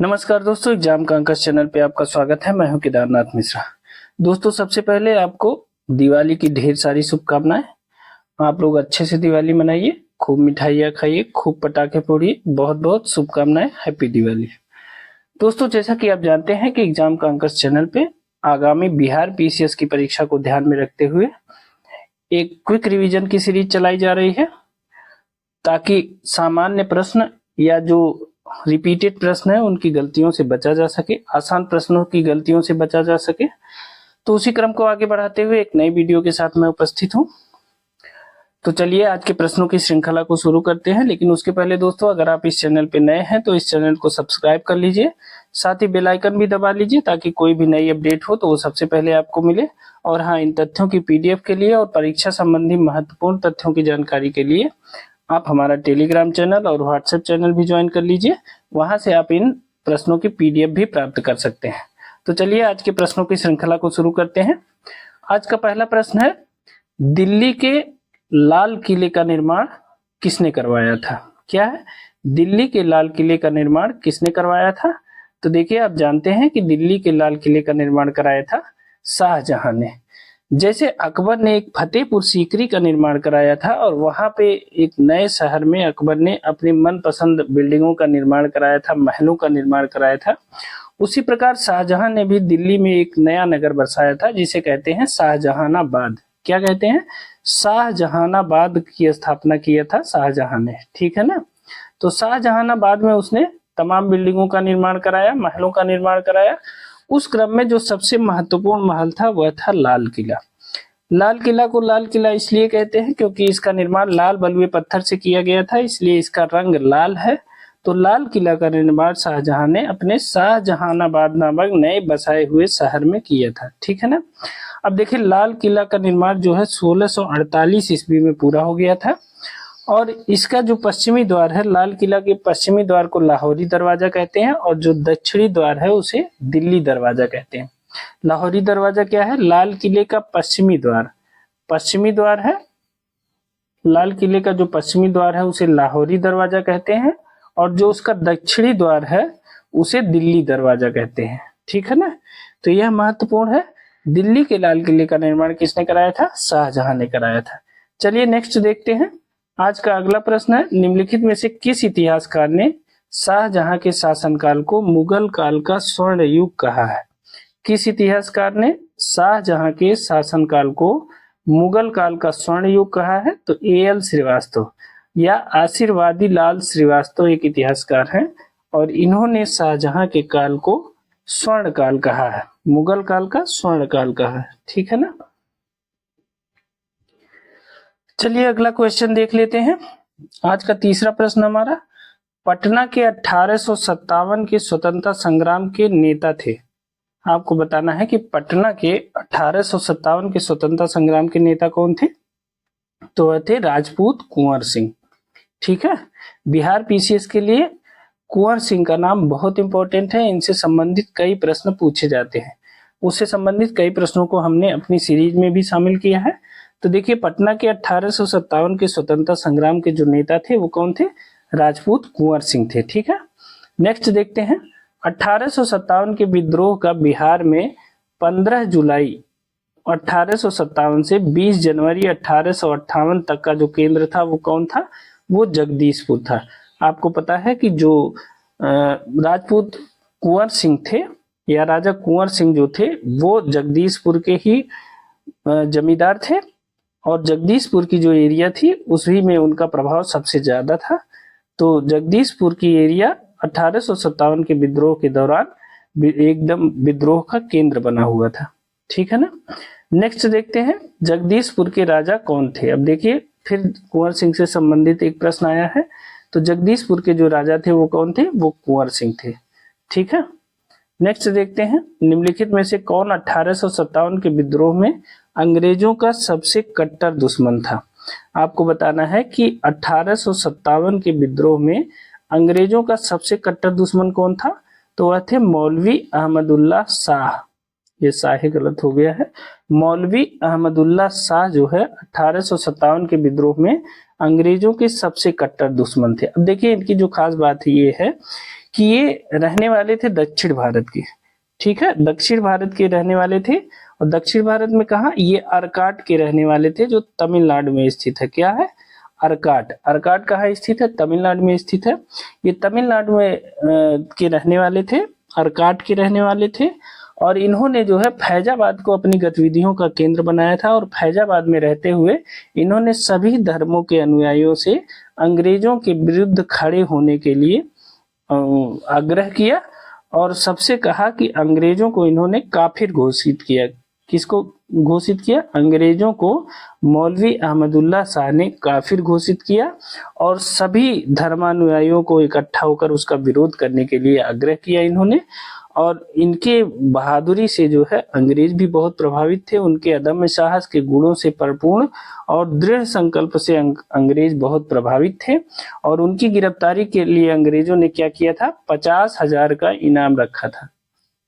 नमस्कार दोस्तों, एग्जाम का अंकश चैनल पे आपका स्वागत है। मैं हूं केदारनाथ मिश्रा। दोस्तों, सबसे पहले आपको दिवाली की ढेर सारी शुभकामनाएं। आप लोग अच्छे से दिवाली मनाइए, खूब मिठाइयाँ खाइए, खूब पटाखे फोड़िए। बहुत बहुत शुभकामनाएं। हैप्पी दिवाली। दोस्तों, जैसा कि आप जानते हैं कि एग्जाम का अंकश चैनल पे आगामी बिहार पीसीएस की परीक्षा को ध्यान में रखते हुए एक क्विक रिवीजन की सीरीज चलाई जा रही है, ताकि सामान्य प्रश्न या जो रिपीटेड प्रश्न है उनकी गलतियों से बचा जा सके, आसान प्रश्नों की गलतियों से बचा जा सके। तो उसी क्रम को आगे बढ़ाते हुए एक नई वीडियो के साथ मैं उपस्थित हूं। तो चलिए आज के प्रश्नों की श्रृंखला को शुरू करते हैं। लेकिन उसके पहले दोस्तों, अगर आप इस चैनल पे नए हैं तो इस चैनल को सब्सक्राइब कर लीजिए, साथ ही बेल आइकन भी दबा लीजिए ताकि कोई भी नई अपडेट हो तो वो सबसे पहले आपको मिले। और हाँ, इन तथ्यों की पीडीएफ के लिए और परीक्षा संबंधी महत्वपूर्ण तथ्यों की जानकारी के लिए आप हमारा टेलीग्राम चैनल और व्हाट्सएप चैनल भी ज्वाइन कर लीजिए। वहां से आप इन प्रश्नों की पीडीएफ भी प्राप्त कर सकते हैं। तो चलिए आज के प्रश्नों की श्रृंखला को शुरू करते हैं। आज का पहला प्रश्न है, दिल्ली के लाल किले का निर्माण किसने करवाया था? क्या है? दिल्ली के लाल किले का निर्माण किसने करवाया था? तो देखिए, आप जानते हैं कि दिल्ली के लाल किले का निर्माण कराया था शाहजहां ने। जैसे अकबर ने एक फतेहपुर सीकरी का निर्माण कराया था और वहां पे एक नए शहर में अकबर ने अपनी मनपसंद बिल्डिंगों का निर्माण कराया था, महलों का निर्माण कराया था, उसी प्रकार शाहजहां ने भी दिल्ली में एक नया नगर बसाया था जिसे कहते हैं शाहजहानाबाद। क्या कहते हैं? शाहजहानाबाद की स्थापना किया था शाहजहां ने। ठीक है ना? तो शाहजहानाबाद में उसने तमाम बिल्डिंगों का निर्माण कराया, महलों का निर्माण कराया। उस क्रम में जो सबसे महत्वपूर्ण महल था वह था लाल किला। लाल किला को लाल किला इसलिए कहते हैं क्योंकि इसका निर्माण लाल बलुए पत्थर से किया गया था, इसलिए इसका रंग लाल है। तो लाल किला का निर्माण शाहजहां ने अपने शाहजहानाबाद नामक नए बसाए हुए शहर में किया था। ठीक है ना? अब देखिए, लाल किला का निर्माण जो है 1648 ईस्वी में पूरा हो गया था। और इसका जो पश्चिमी द्वार है, लाल किला के पश्चिमी द्वार को लाहौरी दरवाजा कहते हैं और जो दक्षिणी द्वार है उसे दिल्ली दरवाजा कहते हैं। लाहौरी दरवाजा क्या है? लाल किले का पश्चिमी द्वार। पश्चिमी द्वार है लाल किले का, जो पश्चिमी द्वार है उसे लाहौरी दरवाजा कहते हैं और जो उसका दक्षिणी द्वार है उसे दिल्ली दरवाजा कहते हैं। ठीक है ना? तो यह महत्वपूर्ण है। दिल्ली के लाल किले का निर्माण किसने कराया था? शाहजहां ने कराया था। चलिए नेक्स्ट देखते हैं। आज का अगला प्रश्न है, निम्नलिखित में से किस इतिहासकार ने शाहजहां के शासनकाल को मुगल काल का स्वर्ण युग कहा है? किस इतिहासकार ने शाहजहां के शासनकाल को मुगल काल का स्वर्ण युग कहा है? तो एएल श्रीवास्तव या आशीर्वादी लाल श्रीवास्तव एक इतिहासकार हैं और इन्होंने शाहजहां के काल को स्वर्ण काल कहा है, मुगल काल का स्वर्ण काल कहा है। ठीक है ना? चलिए अगला क्वेश्चन देख लेते हैं। आज का तीसरा प्रश्न हमारा, पटना के 1857 के स्वतंत्रता संग्राम के नेता थे। आपको बताना है कि पटना के 1857 के स्वतंत्रता संग्राम के नेता कौन थे? तो वह थे राजपूत कुंवर सिंह। ठीक है? बिहार पीसीएस के लिए कुंवर सिंह का नाम बहुत इंपॉर्टेंट है। इनसे संबंधित कई प्रश्न पूछे जाते हैं। उससे संबंधित कई प्रश्नों को हमने अपनी सीरीज में भी शामिल किया है। तो देखिए, पटना के 1857 के स्वतंत्रता संग्राम के जो नेता थे वो कौन थे? राजपूत कुंवर सिंह थे। ठीक है? नेक्स्ट देखते हैं। 1857 के विद्रोह का बिहार में 15 जुलाई 1857 से 20 जनवरी 1858 तक का जो केंद्र था वो कौन था? वो जगदीशपुर था। आपको पता है कि जो राजपूत कुंवर सिंह थे या राजा कुंवर सिंह जो थे वो जगदीशपुर के ही जमींदार थे और जगदीशपुर की जो एरिया थी उसी में उनका प्रभाव सबसे ज्यादा था। तो जगदीशपुर की एरिया 1857 के विद्रोह के दौरान एकदम विद्रोह का केंद्र बना हुआ था। ठीक है ना? नेक्स्ट देखते हैं, जगदीशपुर के राजा कौन थे? अब देखिए, फिर कुंवर सिंह से संबंधित एक प्रश्न आया है। तो जगदीशपुर के जो राजा थे वो कौन थे? वो कुंवर सिंह थे। ठीक है? नेक्स्ट देखते हैं, निम्नलिखित में से कौन 1857 के विद्रोह में अंग्रेजों का सबसे कट्टर दुश्मन था? आपको बताना है कि 1857 के विद्रोह में अंग्रेजों का सबसे कट्टर दुश्मन कौन था? तो वह थे मौलवी अहमदुल्ला शाह। ये शाह गलत हो गया है। मौलवी अहमदुल्ला शाह जो है 1857 के विद्रोह में अंग्रेजों के सबसे कट्टर दुश्मन थे। अब देखिए, इनकी जो खास बात ये है कि ये रहने वाले थे दक्षिण भारत के, ठीक है, दक्षिण भारत के रहने वाले थे। और दक्षिण भारत में कहा, ये अर्काट के रहने वाले थे जो तमिलनाडु में स्थित है। क्या है? अर्काट। अर्काट कहाँ स्थित है? तमिलनाडु में स्थित है। ये तमिलनाडु में के रहने वाले थे, अर्काट के रहने वाले थे। और इन्होंने जो है फैजाबाद को अपनी गतिविधियों का केंद्र बनाया था। और फैजाबाद में रहते हुए इन्होंने सभी धर्मों के अनुयायियों से अंग्रेजों के विरुद्ध खड़े होने के लिए आग्रह किया। और सबसे कहा कि अंग्रेजों को इन्होंने काफिर घोषित किया। किसको घोषित किया? अंग्रेजों को मौलवी अहमदुल्ला शाह ने काफिर घोषित किया। और सभी धर्मानुयायियों को इकट्ठा होकर उसका विरोध करने के लिए आग्रह किया इन्होंने। और इनके बहादुरी से जो है अंग्रेज भी बहुत प्रभावित थे। उनके अदम्य साहस के गुणों से परिपूर्ण और दृढ़ संकल्प से अंग्रेज बहुत प्रभावित थे। और उनकी गिरफ्तारी के लिए अंग्रेजों ने क्या किया था? 50,000 का इनाम रखा था।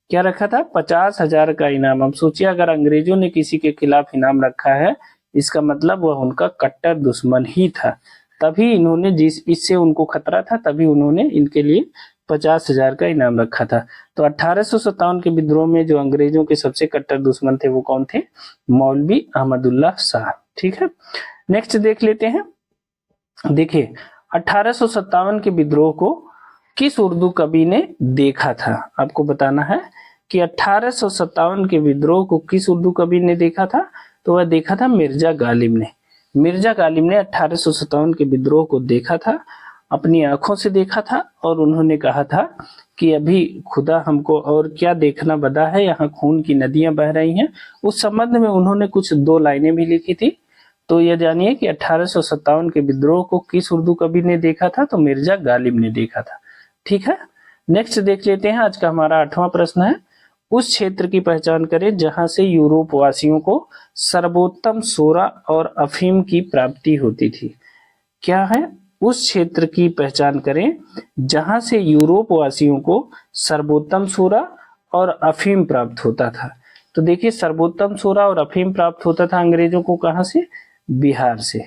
क्या रखा था? 50,000 का इनाम। अब सोचिए, अगर अंग्रेजों ने किसी के खिलाफ इनाम रखा है, इसका मतलब वह उनका कट्टर दुश्मन ही था। तभी इन्होंने इससे उनको खतरा था, तभी उन्होंने इनके लिए 50,000 का इनाम रखा था। तो 1857 के विद्रोह में जो अंग्रेजों के सबसे कट्टर दुश्मन थे वो कौन थे? मौलवी अहमदुल्ला शाह। ठीक है, नेक्स्ट देख लेते हैं। देखिए, 1857 के विद्रोह को किस उर्दू कवि ने देखा था? आपको बताना है कि 1857 के विद्रोह को किस उर्दू कवि ने देखा था? तो वह देखा था मिर्जा गालिब ने। मिर्जा गालिब ने 1857 के विद्रोह को देखा था, अपनी आंखों से देखा था। और उन्होंने कहा था कि अभी खुदा हमको और क्या देखना बदा है, यहाँ खून की नदियां बह रही हैं। उस संबंध में उन्होंने कुछ 2 लाइनें भी लिखी थी। तो यह जानिए कि 1857 के विद्रोह को किस उर्दू कवि ने देखा था? तो मिर्जा गालिब ने देखा था। ठीक है, नेक्स्ट देख लेते हैं। आज का हमारा 8वां प्रश्न है, उस क्षेत्र की पहचान करें जहां से यूरोप वासियों को सर्वोत्तम सोरा और अफीम की प्राप्ति होती थी। क्या है? उस क्षेत्र की पहचान करें जहां से यूरोप वासियों को सर्वोत्तम सोरा और अफीम प्राप्त होता था। तो देखिए, सर्वोत्तम सोरा और अफीम प्राप्त होता था अंग्रेजों को कहां से? बिहार से।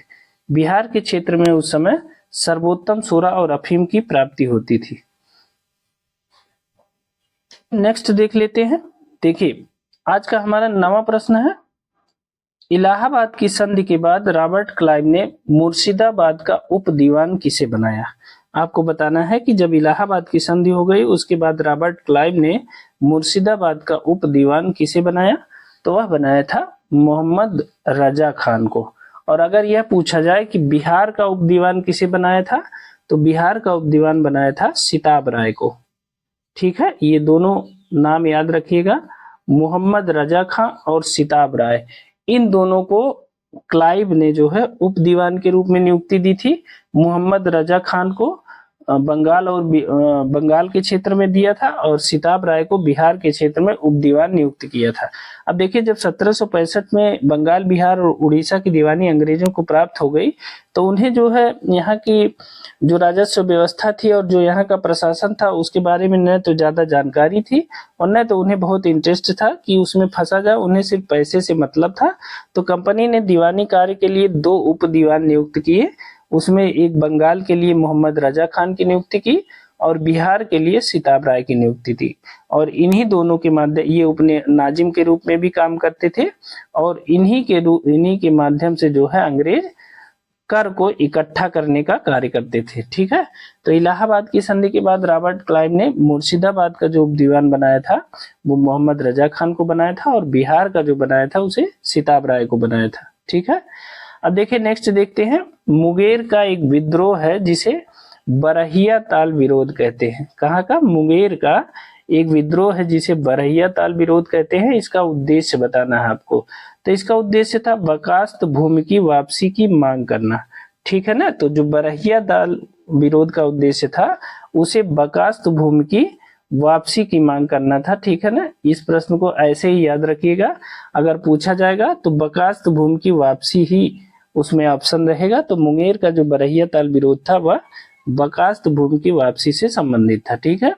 बिहार के क्षेत्र में उस समय सर्वोत्तम सोरा और अफीम की प्राप्ति होती थी। नेक्स्ट देख लेते हैं। देखिए, आज का हमारा 9वां प्रश्न है, इलाहाबाद की संधि के बाद रॉबर्ट क्लाइव ने मुर्शिदाबाद का उप दीवान किसे बनाया? आपको बताना है कि जब इलाहाबाद की संधि हो गई उसके बाद रॉबर्ट क्लाइव ने मुर्शिदाबाद का उप दीवान किसे बनाया? तो वह बनाया था मोहम्मद रजा खान को। और अगर यह पूछा जाए कि बिहार का उप दीवान किसे बनाया था, तो बिहार का उप दीवान बनाया था सिताब राय को। ठीक है, ये दोनों नाम याद रखिएगा, मोहम्मद रजा खान और सिताब राय। इन दोनों को क्लाइव ने जो है उप दीवान के रूप में नियुक्ति दी थी। मोहम्मद रजा खान को बंगाल और बंगाल के क्षेत्र में दिया था और सिताब राय को बिहार के क्षेत्र में उप दीवान नियुक्त किया था। अब देखिए, जब 1765 में बंगाल, बिहार और उड़ीसा की दीवानी अंग्रेजों को प्राप्त हो गई, तो उन्हें जो है यहाँ की जो राजस्व व्यवस्था थी और जो यहाँ का प्रशासन था उसके बारे में न तो ज्यादा जानकारी थी और न तो उन्हें बहुत इंटरेस्ट था कि उसमें फंसा जाए। उन्हें सिर्फ पैसे से मतलब था। तो कंपनी ने दीवानी कार्य के लिए 2 उप दीवान नियुक्त किए। उसमें एक बंगाल के लिए मोहम्मद रजा खान की नियुक्ति की और बिहार के लिए सिताब राय की नियुक्ति थी। और इन्हीं दोनों के माध्यम, ये उपने नाजिम के रूप में भी काम करते थे और इन्हीं के माध्यम से जो है अंग्रेज कर को इकट्ठा करने का कार्य करते थे। ठीक है, तो इलाहाबाद की संधि के बाद रॉबर्ट क्लाइव ने मुर्शिदाबाद का जो उप दीवान बनाया था वो मोहम्मद रजा खान को बनाया था और बिहार का जो बनाया था उसे सिताब राय को बनाया था। ठीक है, अब देखिए नेक्स्ट देखते हैं। मुंगेर का एक विद्रोह है जिसे बरहिया ताल विरोध कहते हैं। कहाँ का? मुंगेर का एक विद्रोह है जिसे बरहिया ताल विरोध कहते हैं। इसका उद्देश्य बताना है आपको। तो इसका उद्देश्य था बर्खास्त भूमि की वापसी की मांग करना। ठीक है ना, तो जो बरहिया ताल विरोध का उद्देश्य था उसे बर्खास्त भूमि की वापसी की मांग करना था। ठीक है ना, इस प्रश्न को ऐसे ही याद रखिएगा। अगर पूछा जाएगा तो बर्खास्त भूमि की वापसी ही उसमें ऑप्शन रहेगा। तो मुंगेर का जो बरहिया ताल विरोध था वह बर्खास्त भूमि की वापसी से संबंधित था। ठीक है,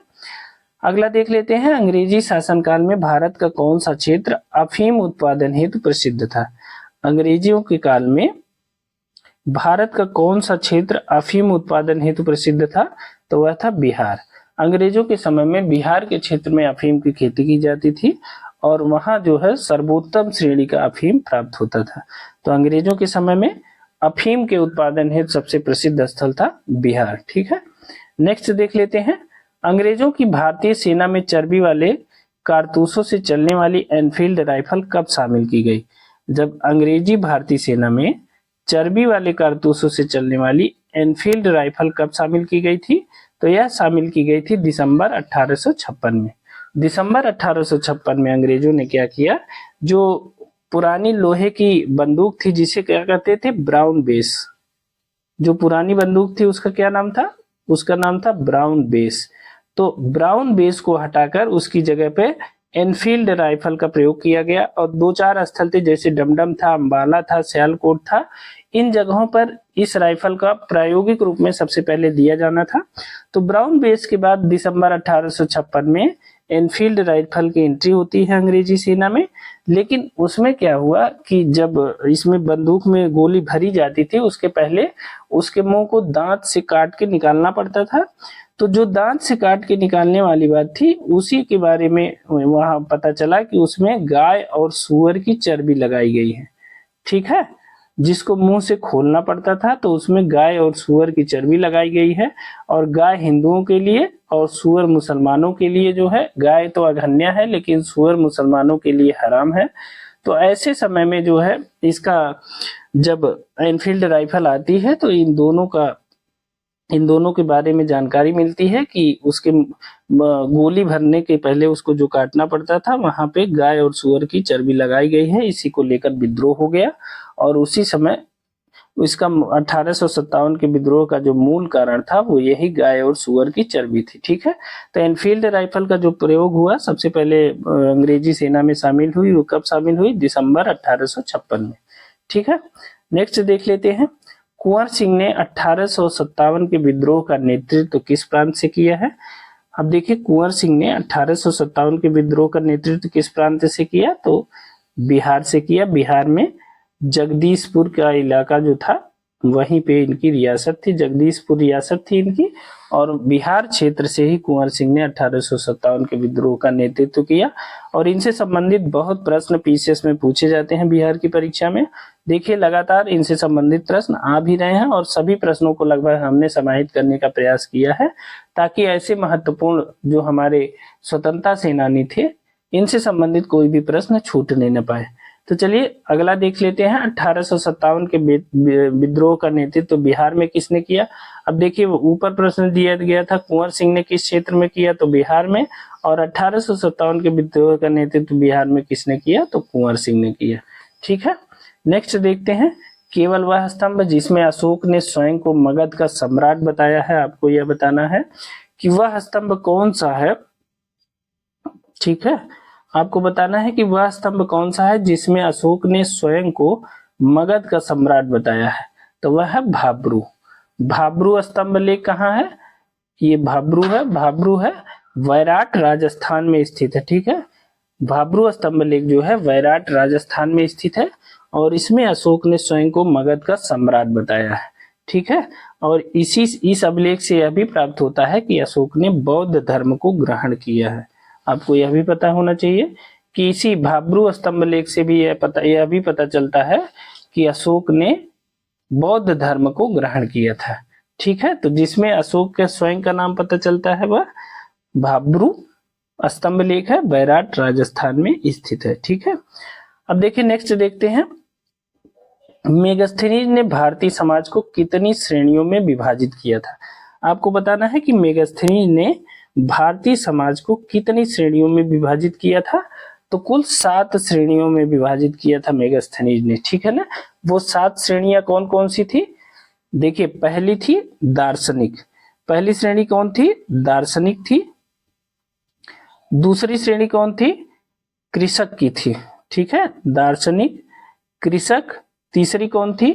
अगला देख लेते हैं। अंग्रेजी शासनकाल में भारत का कौन सा क्षेत्र अफीम उत्पादन हेतु प्रसिद्ध था? अंग्रेजियों के काल में भारत का कौन सा क्षेत्र अफीम उत्पादन हेतु प्रसिद्ध था? तो वह था बिहार। अंग्रेजों के समय में बिहार के क्षेत्र में अफीम की खेती की जाती थी और वहां जो है सर्वोत्तम श्रेणी का अफीम प्राप्त होता था। तो अंग्रेजों के समय में अफीम के उत्पादन हेतु सबसे प्रसिद्ध स्थल था बिहार। ठीक है, नेक्स्ट देख लेते हैं। अंग्रेजों की भारतीय सेना में चर्बी वाले कारतूसों से चलने वाली एनफील्ड राइफल कब शामिल की गई? जब अंग्रेजी भारतीय सेना में चर्बी वाले कारतूसों से चलने वाली एनफील्ड राइफल कब शामिल की गई थी? तो यह शामिल की गई थी दिसंबर 1856 में। दिसंबर 1856 में अंग्रेजों ने क्या किया, जो पुरानी लोहे की बंदूक थी जिसे क्या कहते थे, ब्राउन बेस, जो पुरानी बंदूक थी उसका क्या नाम था, उसका नाम था ब्राउन बेस। तो ब्राउन बेस को हटाकर उसकी जगह पे एनफील्ड राइफल का प्रयोग किया गया और दो चार स्थल थे जैसे डमडम था, अंबाला था, सियालकोट था, इन जगहों पर इस राइफल का प्रायोगिक रूप में सबसे पहले दिया जाना था। तो ब्राउन बेस के बाद दिसंबर 1856 में एनफील्ड राइफल की एंट्री होती है अंग्रेजी सेना में। लेकिन उसमें क्या हुआ कि जब इसमें बंदूक में गोली भरी जाती थी उसके पहले उसके मुंह को दांत से काट के निकालना पड़ता था। तो जो दांत से काट के निकालने वाली बात थी उसी के बारे में वहां पता चला कि उसमें गाय और सूअर की चर्बी लगाई गई है। ठीक है, जिसको मुंह से खोलना पड़ता था तो उसमें गाय और सूअर की चर्बी लगाई गई है। और गाय हिंदुओं के लिए और सूअर मुसलमानों के लिए जो है, गाय तो अघन्य है लेकिन सूअर मुसलमानों के लिए हराम है। तो ऐसे समय में जो है इसका जब एनफील्ड राइफल आती है तो इन दोनों के बारे में जानकारी मिलती है कि उसके गोली भरने के पहले उसको जो काटना पड़ता था वहां पे गाय और सूअर की चर्बी लगाई गई है। इसी को लेकर विद्रोह हो गया और उसी समय इसका 1857 के विद्रोह का जो मूल कारण था वो यही गाय और सूअर की चर्बी थी। ठीक है, तो एनफील्ड राइफल का जो प्रयोग हुआ सबसे पहले अंग्रेजी सेना में शामिल हुई, वो कब शामिल हुई? दिसंबर 1856 में। ठीक है, नेक्स्ट देख लेते हैं। कुंवर सिंह ने 1857 के विद्रोह का नेतृत्व किस प्रांत से किया है? अब देखिए, कुंवर सिंह ने 1857 के विद्रोह का नेतृत्व किस प्रांत से किया? तो बिहार से किया। बिहार में जगदीशपुर का इलाका जो था वहीं पे इनकी रियासत थी, जगदीशपुर रियासत थी इनकी। और बिहार क्षेत्र से ही कुंवर सिंह ने 1857 के विद्रोह का नेतृत्व किया। और इनसे संबंधित बहुत प्रश्न पीसीएस में पूछे जाते हैं बिहार की परीक्षा में। देखिए, लगातार इनसे संबंधित प्रश्न आ भी रहे हैं और सभी प्रश्नों को लगभग हमने समाहित करने का प्रयास किया है ताकि ऐसे महत्वपूर्ण जो हमारे स्वतंत्रता सेनानी थे इनसे संबंधित कोई भी प्रश्न छूटने न पाए। तो चलिए अगला देख लेते हैं। 1857 के विद्रोह का नेतृत्व बिहार में किसने किया? अब देखिए, ऊपर प्रश्न दिया गया था कुंवर सिंह ने किस क्षेत्र में किया, तो बिहार में। और 1857 के विद्रोह का नेतृत्व बिहार में किसने किया? तो कुंवर सिंह ने किया। ठीक है, नेक्स्ट देखते हैं। केवल वह स्तंभ जिसमें अशोक ने स्वयं को मगध का सम्राट बताया है, आपको यह बताना है कि वह स्तंभ कौन सा है। ठीक है, आपको बताना है कि वह स्तंभ कौन सा है जिसमें अशोक ने स्वयं को मगध का सम्राट बताया है। तो वह है भाब्रू। भाब्रू स्तंभ लेख कहाँ है? ये भाब्रू है, भाब्रू है वैराट राजस्थान में स्थित है। ठीक है, भाब्रू स्तंभ लेख जो है वैराट राजस्थान में स्थित है और इसमें अशोक ने स्वयं को मगध का सम्राट बताया है। ठीक है, और इस अभिलेख से यह भी प्राप्त होता है कि अशोक ने बौद्ध धर्म को ग्रहण किया है। आपको यह भी पता होना चाहिए कि इसी भाब्रू स्तंभ लेख से भी यह भी पता चलता है कि अशोक ने बौद्ध धर्म को ग्रहण किया था। ठीक है, तो जिसमें अशोक के स्वयं का नाम पता चलता है वह भाब्रू स्तंभ लेख है, वैराट राजस्थान में स्थित है। ठीक है, अब देखिए नेक्स्ट देखते हैं। मेगास्थनीज ने भारतीय समाज को कितनी श्रेणियों में विभाजित किया था? आपको बताना है कि मेगास्थनीज ने भारतीय समाज को कितनी श्रेणियों में विभाजित किया था? तो कुल 7 श्रेणियों में विभाजित किया था मेगास्थनीज ने। ठीक है ना, वो 7 श्रेणियां कौन कौन सी थी? देखिए, पहली थी दार्शनिक। पहली श्रेणी कौन थी? दार्शनिक थी। दूसरी श्रेणी कौन थी? कृषक की थी। ठीक है, दार्शनिक, कृषक। तीसरी कौन थी?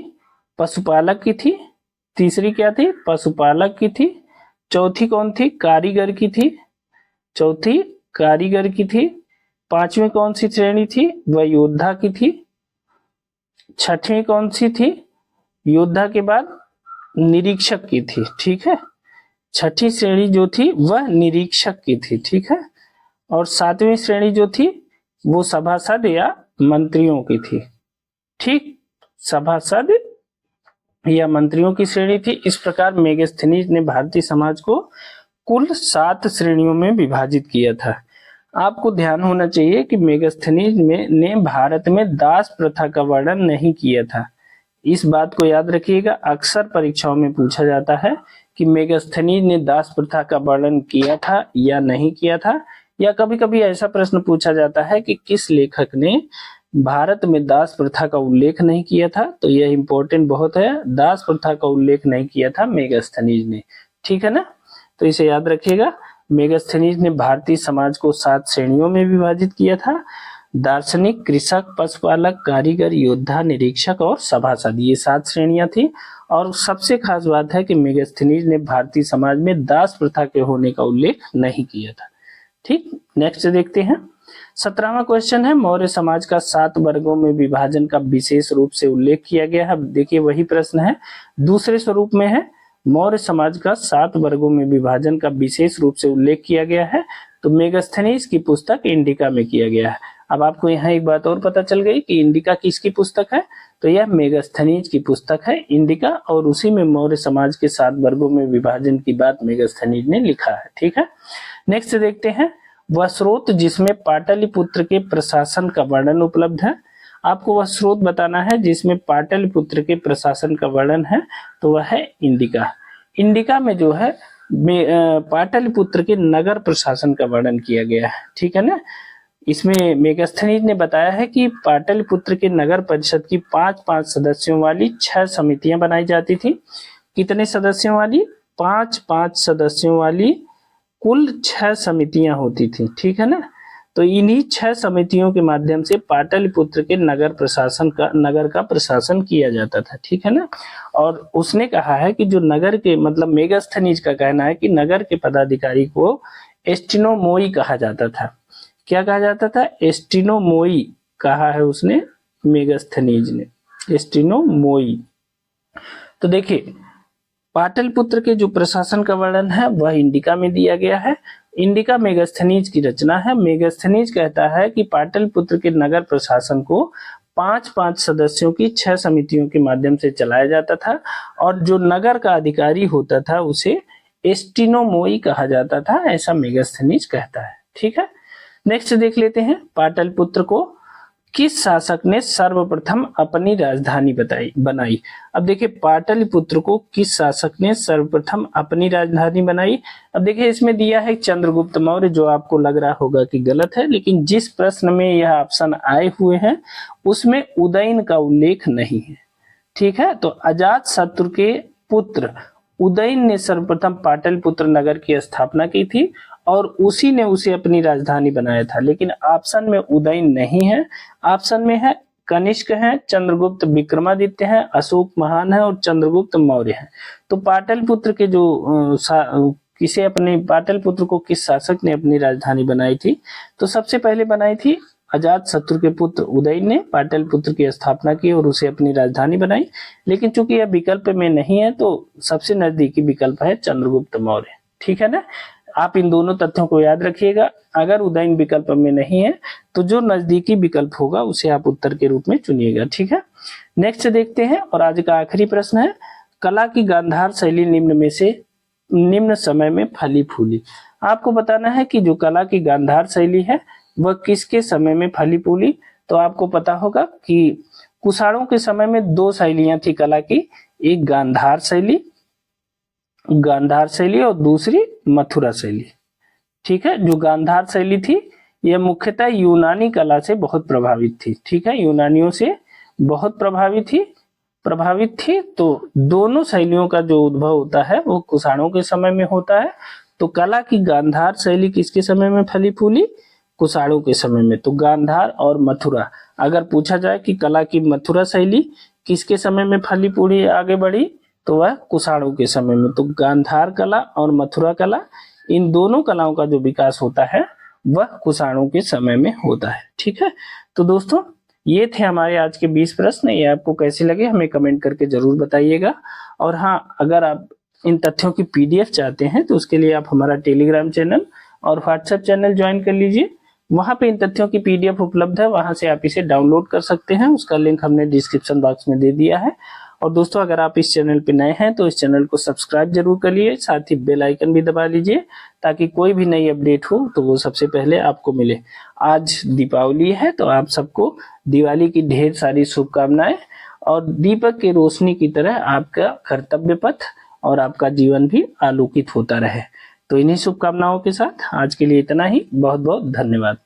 पशुपालक की थी। तीसरी क्या थी? पशुपालक की थी। चौथी कौन थी? कारीगर की थी। चौथी कारीगर की थी। पांचवी कौन सी श्रेणी थी? वह योद्धा की थी। छठवीं कौन सी थी? योद्धा के बाद निरीक्षक की थी। ठीक है, छठी श्रेणी जो थी वह निरीक्षक की थी, ठीक है, और 7वीं श्रेणी जो थी वो सभासद या मंत्रियों की थी, ठीक, सभासद या मंत्रियों की श्रेणी थी। इस प्रकार मेगास्थनीज ने भारतीय समाज को कुल 7 श्रेणियों में विभाजित किया था। आपको ध्यान होना चाहिए कि मेगास्थनीज ने भारत में दास प्रथा का वर्णन नहीं किया था। इस बात को याद रखिएगा, अक्सर परीक्षाओं में पूछा जाता है कि मेगास्थनीज ने दास प्रथा का वर्णन किया था या नहीं किया था, या कभी कभी ऐसा प्रश्न पूछा जाता है कि किस लेखक ने भारत में दास प्रथा का उल्लेख नहीं किया था। तो यह इंपॉर्टेंट बहुत है, दास प्रथा का उल्लेख नहीं किया था मेगास्थनीज ने, ठीक है ना। तो इसे याद रखिएगा, मेगास्थनीज ने भारतीय समाज को 7 श्रेणियों में विभाजित किया था। दार्शनिक, कृषक, पशुपालक, कारीगर, योद्धा, निरीक्षक और सभासद, ये 7 श्रेणियां थी। और सबसे खास बात है कि मेगास्थनीज ने भारतीय समाज में दास प्रथा के होने का उल्लेख नहीं किया था, ठीक। नेक्स्ट देखते हैं, 17वां क्वेश्चन है, मौर्य समाज का 7 वर्गों में विभाजन का विशेष रूप से उल्लेख किया गया है। देखिए वही प्रश्न है, दूसरे स्वरूप में है, मौर्य समाज का 7 वर्गों में विभाजन का विशेष रूप से उल्लेख किया गया है। तो मेगास्थनीज की पुस्तक इंडिका में किया गया है। अब आपको यहाँ एक बात और पता चल गई कि इंडिका किसकी पुस्तक है, तो यह मेगास्थनीज की पुस्तक है इंडिका, और उसी में मौर्य समाज के 7 वर्गों में विभाजन की बात मेगास्थनीज ने लिखा है, ठीक है। नेक्स्ट देखते हैं, वह स्रोत जिसमें पाटलिपुत्र के प्रशासन का वर्णन उपलब्ध है। आपको वह स्रोत बताना है जिसमें पाटलिपुत्र के प्रशासन का वर्णन है, तो वह है इंडिका। इंडिका में जो है पाटलिपुत्र के नगर प्रशासन का वर्णन किया गया है, ठीक है ना। इसमें मेगास्थनीज ने बताया है कि पाटलिपुत्र के नगर परिषद की 5-5 सदस्यों वाली 6 समितियां बनाई जाती थी। कितने सदस्यों वाली? 5-5 सदस्यों वाली कुल 6 समितियां होती थी, ठीक है ना। तो इन्हीं 6 समितियों के माध्यम से पाटलिपुत्र के नगर का प्रशासन किया जाता था, ठीक है ना। और उसने कहा है कि जो नगर के, मतलब मेगास्थनीज का कहना है कि नगर के पदाधिकारी को एस्टिनोमोई कहा जाता था। क्या कहा जाता था? एस्टिनोमोई कहा है उसने, मेगास्थनीज ने, एस्टिनोमोई। तो देखिए पाटलिपुत्र के जो प्रशासन का वर्णन है वह इंडिका में दिया गया है। इंडिका मेगास्थनीज की रचना है। मेगास्थनीज कहता है कि पाटलिपुत्र के नगर प्रशासन को 5-5 सदस्यों की 6 समितियों के माध्यम से चलाया जाता था, और जो नगर का अधिकारी होता था उसे एस्टिनोमोई कहा जाता था, ऐसा मेगास्थनीज कहता है, ठीक है। नेक्स्ट देख लेते हैं, पाटलिपुत्र को किस शासक ने सर्वप्रथम अपनी राजधानी बनाई। अब देखिए पाटलिपुत्र को किस शासक ने सर्वप्रथम अपनी राजधानी बनाई। अब देखिए इसमें दिया है चंद्रगुप्त मौर्य, जो आपको लग रहा होगा कि गलत है, लेकिन जिस प्रश्न में यह ऑप्शन आए हुए हैं उसमें उदयन का उल्लेख नहीं है, ठीक है। तो अजात शत्रु के पुत्र उदयन ने सर्वप्रथम पाटलिपुत्र नगर की स्थापना की थी, और उसी ने उसे अपनी राजधानी बनाया था। लेकिन ऑप्शन में उदयन नहीं है, ऑप्शन में है कनिष्क है, चंद्रगुप्त विक्रमादित्य है, अशोक महान है और चंद्रगुप्त मौर्य है। तो पाटलिपुत्र के जो पाटलिपुत्र को किस शासक ने अपनी राजधानी बनाई थी, तो सबसे पहले बनाई थी अजात शत्रु के पुत्र उदयन ने पाटलिपुत्र की स्थापना की और उसे अपनी राजधानी बनाई। लेकिन चूंकि यह विकल्प में नहीं है तो सबसे नजदीकी विकल्प है चंद्रगुप्त मौर्य, ठीक है ना। आप इन दोनों तथ्यों को याद रखिएगा। अगर उदयन विकल्प में नहीं है तो जो नजदीकी विकल्प होगा उसे आप उत्तर के रूप में चुनिएगा, ठीक है। नेक्स्ट देखते हैं, और आज का आखिरी प्रश्न है, कला की गांधार शैली निम्न में से निम्न समय में फली फूली। आपको बताना है कि जो कला की गांधार शैली है वह किसके समय में फली फूली। तो आपको पता होगा कि कुषाणों के समय में 2 शैलियां थी कला की, एक गांधार शैली और दूसरी मथुरा शैली, ठीक है। जो गांधार शैली थी यह मुख्यतः यूनानी कला से बहुत प्रभावित थी, ठीक है, यूनानियों से बहुत प्रभावित थी। तो दोनों शैलियों का जो उद्भव होता है वो कुषाणों के समय में होता है। तो कला की गांधार शैली किसके समय में फली फूली? कुषाणों के समय में। तो गांधार और मथुरा, अगर पूछा जाए कि कला की मथुरा शैली किसके समय में फली फूली आगे बढ़ी, तो वह कुषाणों के समय में। तो गांधार कला और मथुरा कला, इन दोनों कलाओं का जो विकास होता है वह कुषाणों के समय में होता है, ठीक है। तो दोस्तों ये थे हमारे आज के 20 प्रश्न। ये आपको कैसे लगे हमें कमेंट करके जरूर बताइएगा। और हाँ, अगर आप इन तथ्यों की पीडीएफ चाहते हैं तो उसके लिए आप हमारा टेलीग्राम चैनल और व्हाट्सएप चैनल ज्वाइन कर लीजिए। वहां पे इन तथ्यों की पीडीएफ उपलब्ध है, वहां से आप इसे डाउनलोड कर सकते हैं। उसका लिंक हमने डिस्क्रिप्शन बॉक्स में दे दिया है। और दोस्तों, अगर आप इस चैनल पे नए हैं तो इस चैनल को सब्सक्राइब जरूर करिए, साथ ही बेल आइकन भी दबा लीजिए ताकि कोई भी नई अपडेट हो तो वो सबसे पहले आपको मिले। आज दीपावली है तो आप सबको दिवाली की ढेर सारी शुभकामनाएं और दीपक की रोशनी की तरह आपका कर्तव्य पथ और आपका जीवन भी आलोकित होता रहे। तो इन्हीं शुभकामनाओं के साथ आज के लिए इतना ही। बहुत बहुत धन्यवाद।